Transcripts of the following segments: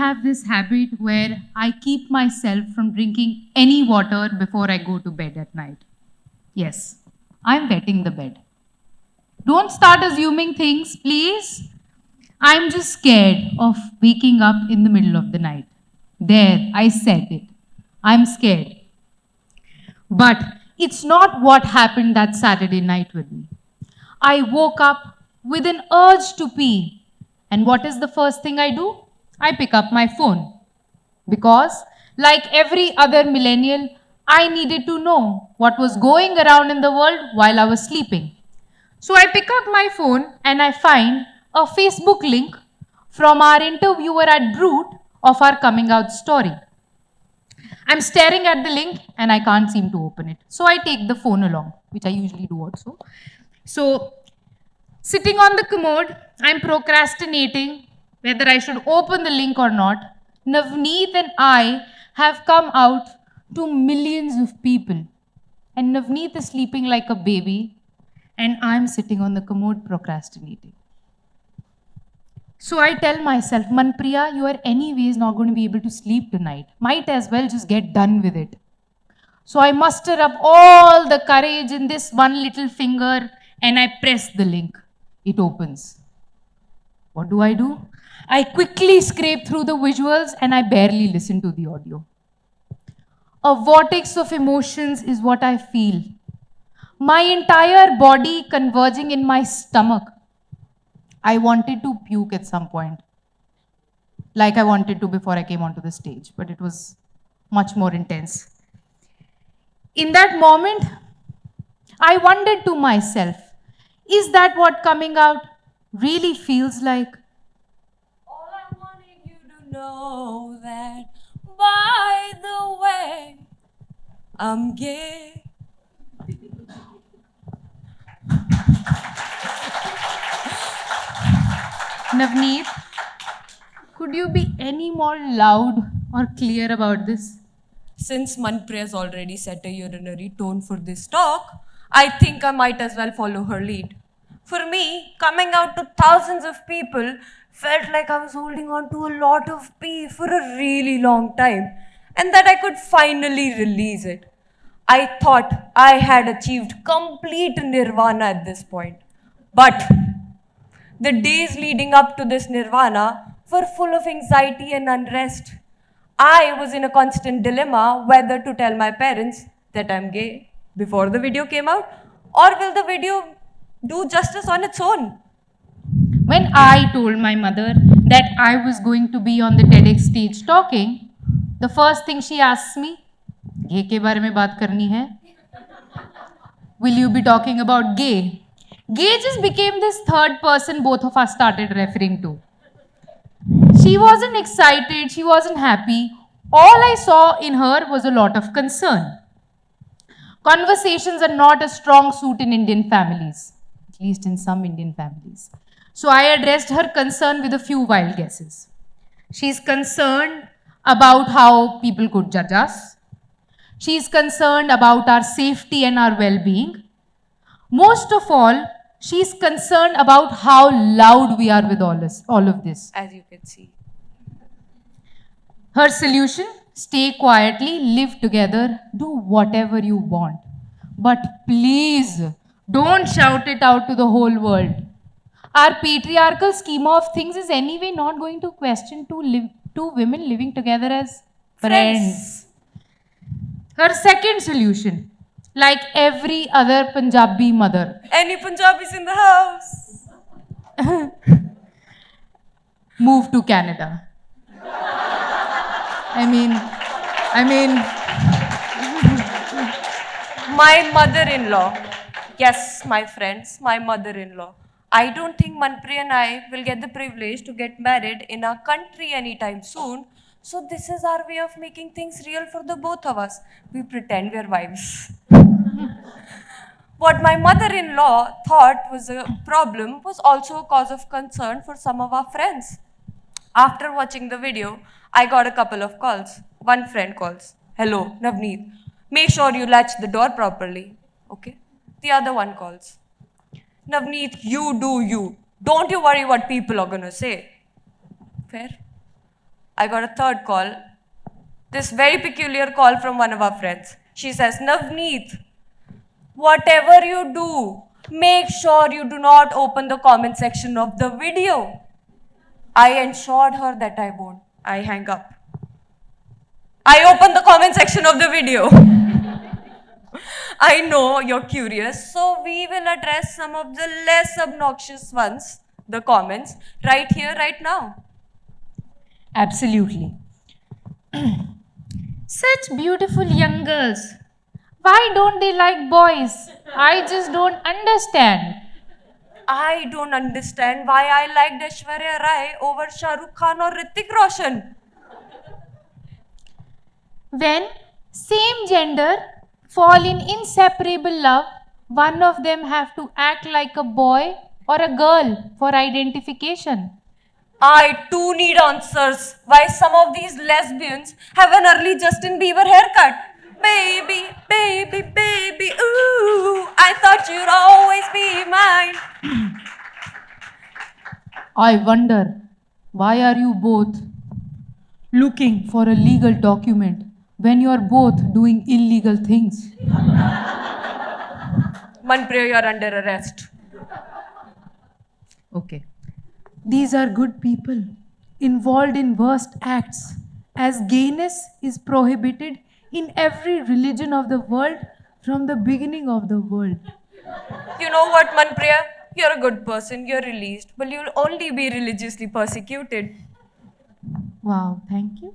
have this habit where I keep myself from drinking any water before I go to bed at night. Yes, I'm wetting the bed. Don't start assuming things, please. I'm just scared of waking up in the middle of the night. There, I said it. I'm scared. But it's not what happened that Saturday night with me. I woke up with an urge to pee. And what is the first thing I do? I pick up my phone. Because, like every other millennial, I needed to know what was going around in the world while I was sleeping. So I pick up my phone and I find a Facebook link from our interviewer at Brute of our coming out story. I'm staring at the link and I can't seem to open it. So I take the phone along, which I usually do also. So, sitting on the commode, I'm procrastinating whether I should open the link or not. Navneet and I have come out to millions of people. And Navneet is sleeping like a baby, and I'm sitting on the commode procrastinating. So I tell myself, Manpriya, you are anyways not going to be able to sleep tonight. Might as well just get done with it. So I muster up all the courage in this one little finger and I press the link. It opens. What do? I quickly scrape through the visuals and I barely listen to the audio. A vortex of emotions is what I feel. My entire body converging in my stomach. I wanted to puke at some point. Like I wanted to before I came onto the stage, but it was much more intense. In that moment, I wondered to myself, is that what coming out really feels like? All I wanted you to know that, by the way, I'm gay. Navneet, could you be any more loud or clear about this? Since Manpriya's already set a urinary tone for this talk, I think I might as well follow her lead. For me, coming out to thousands of people felt like I was holding on to a lot of pee for a really long time and that I could finally release it. I thought I had achieved complete nirvana at this point. But the days leading up to this nirvana were full of anxiety and unrest. I was in a constant dilemma whether to tell my parents that I'm gay before the video came out, or will the video do justice on its own? When I told my mother that I was going to be on the TEDx stage talking, the first thing she asked me, "Gay के बारे में बात करनी है? Will you be talking about gay?" Gay just became this third person both of us started referring to. She wasn't excited, she wasn't happy. All I saw in her was a lot of concern. Conversations are not a strong suit in Indian families, at least in some Indian families. So I addressed her concern with a few wild guesses. She's concerned about how people could judge us. She's concerned about our safety and our well being. Most of all, she's concerned about how loud we are with all of this. As you can see. Her solution, stay quietly, live together, do whatever you want. But please, don't shout it out to the whole world. Our patriarchal schema of things is anyway not going to question two women living together as friends. Her second solution, like every other Punjabi mother. Any Punjabis in the house? Move to Canada. I mean, My mother-in-law. Yes, my friends, my mother-in-law. I don't think Manpriya and I will get the privilege to get married in our country anytime soon. So this is our way of making things real for the both of us. We pretend we're wives. What my mother-in-law thought was a problem was also a cause of concern for some of our friends. After watching the video, I got a couple of calls. One friend calls, "Hello, Navneet. Make sure you latch the door properly." Okay. The other one calls, "Navneet, you do you. Don't you worry what people are gonna say." Fair. I got a third call, this very peculiar call from one of our friends. She says, Navneet, whatever you do, make sure you do not open the comment section of the video. I ensured her that I won't. I hang up. I open the comment section of the video. I know you're curious, so we will address some of the less obnoxious ones, the comments, right here, right now. Absolutely. Such beautiful young girls. Why don't they like boys? I just don't understand. I don't understand why I liked Aishwarya Rai over Shah Rukh Khan or Hrithik Roshan. When same gender fall in inseparable love, one of them have to act like a boy or a girl for identification. I too need answers why some of these lesbians have an early Justin Bieber haircut. Baby, baby, baby, ooh, I thought you'd always be mine. I wonder, why are you both looking for a legal document when you are both doing illegal things? Manpriya, you're under arrest. Okay. These are good people involved in worst acts, as gayness is prohibited in every religion of the world from the beginning of the world. You know what, Manpriya? You're a good person, you're released, but you'll only be religiously persecuted. Wow, thank you.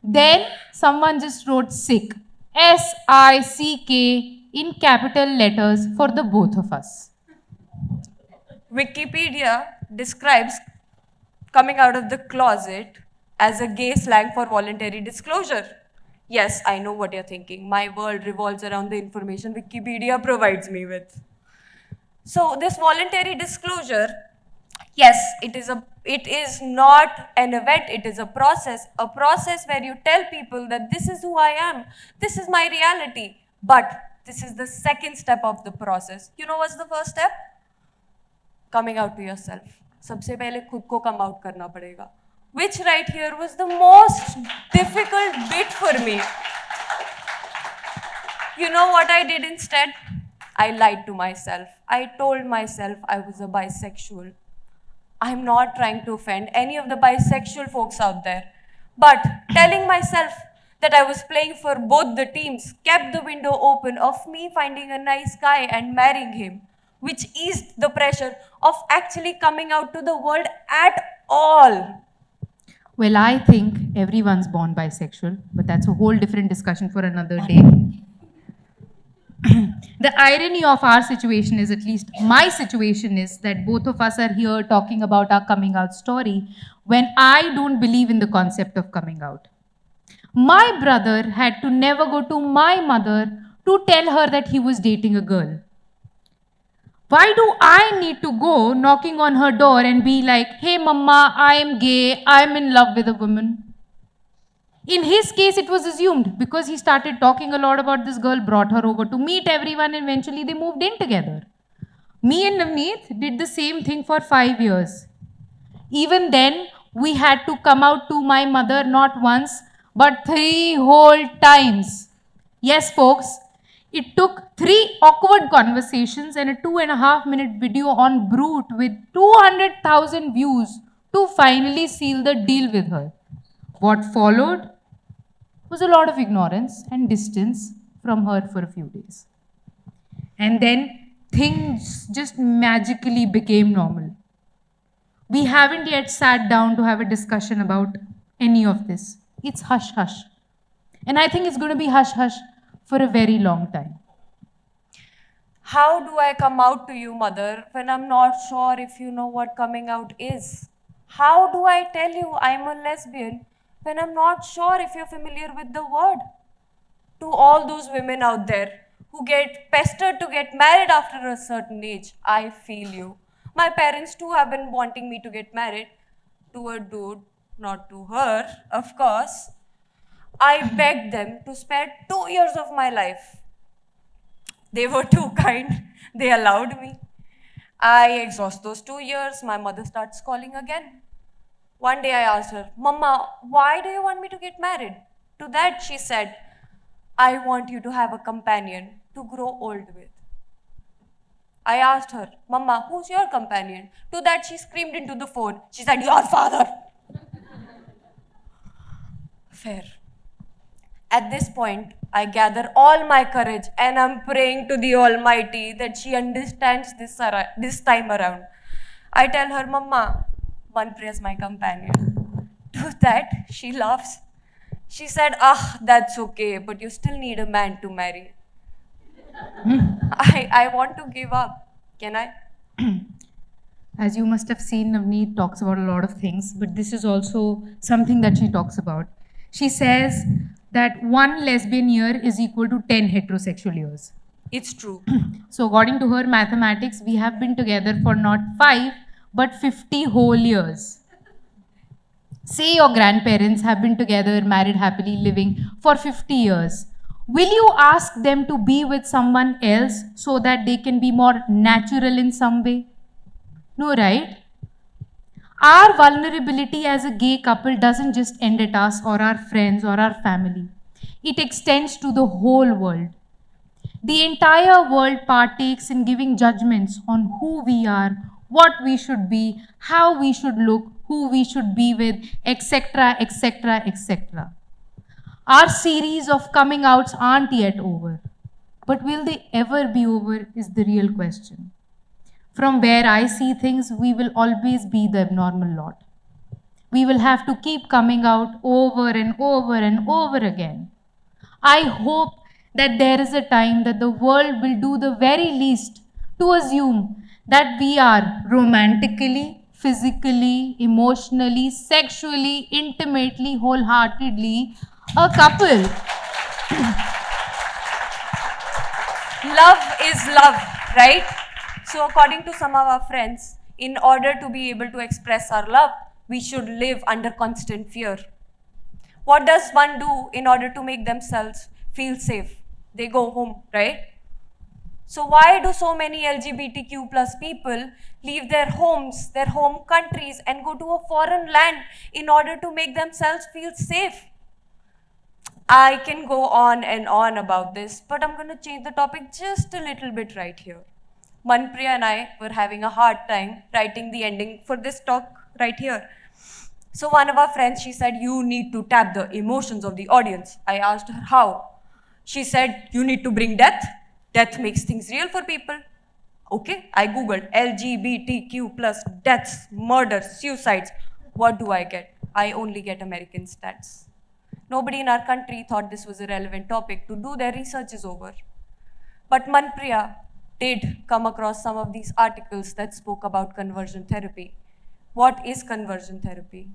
Then someone just wrote sick, SICK, in capital letters for the both of us. Wikipedia describes coming out of the closet as a gay slang for voluntary disclosure. Yes, I know what you're thinking. My world revolves around the information Wikipedia provides me with. So this voluntary disclosure, yes, it is not an event, it is a process where you tell people that this is who I am, this is my reality. But this is the second step of the process. You know what's the first step? Coming out to yourself. सबसे पहले खुद को come out करना पड़ेगा. Which right here was the most difficult bit for me. You know what I did instead? I lied to myself. I told myself I was a bisexual. I'm not trying to offend any of the bisexual folks out there. But telling myself that I was playing for both the teams kept the window open of me finding a nice guy and marrying him, which eased the pressure of actually coming out to the world at all. Well, I think everyone's born bisexual, but that's a whole different discussion for another day. The irony of our situation is, at least my situation is, that both of us are here talking about our coming out story when I don't believe in the concept of coming out. My brother had to never go to my mother to tell her that he was dating a girl. Why do I need to go knocking on her door and be like, hey, mama, I am gay, I am in love with a woman? In his case, it was assumed because he started talking a lot about this girl, brought her over to meet everyone, and eventually they moved in together. Me and Navneet did the same thing for 5 years. Even then, we had to come out to my mother not once, but 3 whole times. Yes, folks, it took 3 awkward conversations and a 2.5-minute video on Brute with 200,000 views to finally seal the deal with her. What followed was a lot of ignorance and distance from her for a few days. And then things just magically became normal. We haven't yet sat down to have a discussion about any of this. It's hush hush. And I think it's going to be hush hush for a very long time. How do I come out to you, mother, when I'm not sure if you know what coming out is? How do I tell you I'm a lesbian when I'm not sure if you're familiar with the word? To all those women out there who get pestered to get married after a certain age, I feel you. My parents too have been wanting me to get married to a dude, not to her, of course. I begged them to spare 2 years of my life. They were too kind. They allowed me. I exhaust those 2 years. My mother starts calling again. One day I asked her, Mama, why do you want me to get married? To that she said, I want you to have a companion to grow old with. I asked her, Mama, who's your companion? To that she screamed into the phone. She said, Your father. Fair. At this point, I gather all my courage and I'm praying to the Almighty that she understands this time around. I tell her, Mama, Manpriya is my companion. To that, she laughs. She said, that's okay, but you still need a man to marry. I want to give up. Can I? As you must have seen, Navneet talks about a lot of things, but this is also something that she talks about. She says that one lesbian year is equal to 10 heterosexual years. It's true. So, according to her mathematics, we have been together for not 5 but 50 whole years. Say your grandparents have been together, married, happily living for 50 years. Will you ask them to be with someone else so that they can be more natural in some way? No, right? Our vulnerability as a gay couple doesn't just end at us or our friends or our family, it extends to the whole world. The entire world partakes in giving judgments on who we are, what we should be, how we should look, who we should be with, etc., etc., etc. Our series of coming outs aren't yet over. But will they ever be over is the real question. From where I see things, we will always be the abnormal lot. We will have to keep coming out over and over and over again. I hope that there is a time that the world will do the very least to assume that we are romantically, physically, emotionally, sexually, intimately, wholeheartedly a couple. Love is love, right? So, according to some of our friends, in order to be able to express our love, we should live under constant fear. What does one do in order to make themselves feel safe? They go home, right? So why do so many LGBTQ plus people leave their homes, their home countries, and go to a foreign land in order to make themselves feel safe? I can go on and on about this, but I'm going to change the topic just a little bit right here. Manpriya and I were having a hard time writing the ending for this talk right here. So one of our friends, she said, you need to tap the emotions of the audience. I asked her how. She said, you need to bring death. Death makes things real for people. Okay, I googled LGBTQ plus deaths, murders, suicides. What do I get? I only get American stats. Nobody in our country thought this was a relevant topic to do their researches over. But Manpriya did come across some of these articles that spoke about conversion therapy. What is conversion therapy?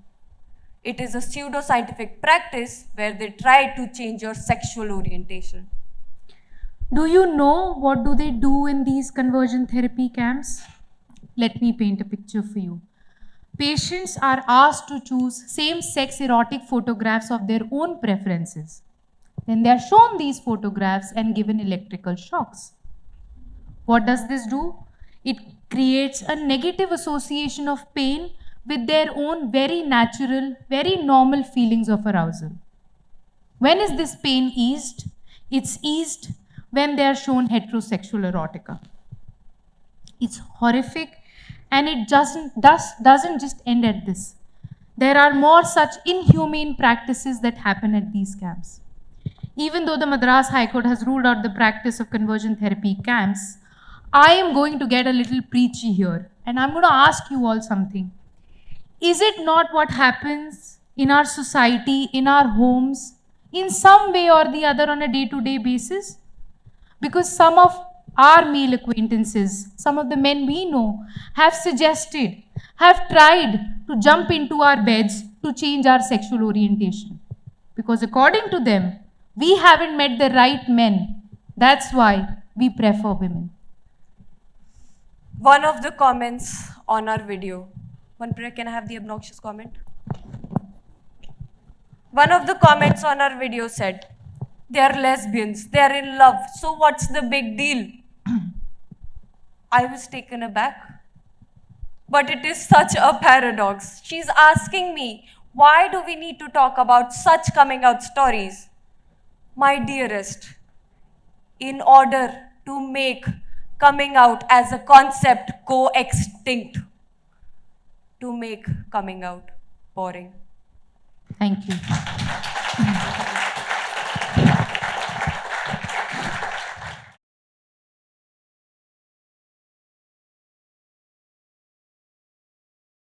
It is a pseudo-scientific practice where they try to change your sexual orientation. Do you know what do they do in these conversion therapy camps? Let me paint a picture for you. Patients are asked to choose same-sex erotic photographs of their own preferences. Then they are shown these photographs and given electrical shocks. What does this do? It creates a negative association of pain with their own very natural, very normal feelings of arousal. When is this pain eased? It's eased when they are shown heterosexual erotica. It's horrific and it doesn't just end at this. There are more such inhumane practices that happen at these camps. Even though the Madras High Court has ruled out the practice of conversion therapy camps, I am going to get a little preachy here and I'm going to ask you all something. Is it not what happens in our society, in our homes, in some way or the other on a day-to-day basis? Because some of our male acquaintances, some of the men we know, have suggested, have tried to jump into our beds to change our sexual orientation. Because according to them, we haven't met the right men. That's why we prefer women. One of the comments on our video, Manpriya, can I have the obnoxious comment? One of the comments on our video said, they are lesbians, they are in love, so what's the big deal? I was taken aback. But it is such a paradox. She's asking me, why do we need to talk about such coming out stories? My dearest, in order to make coming out as a concept go extinct, to make coming out boring. Thank you.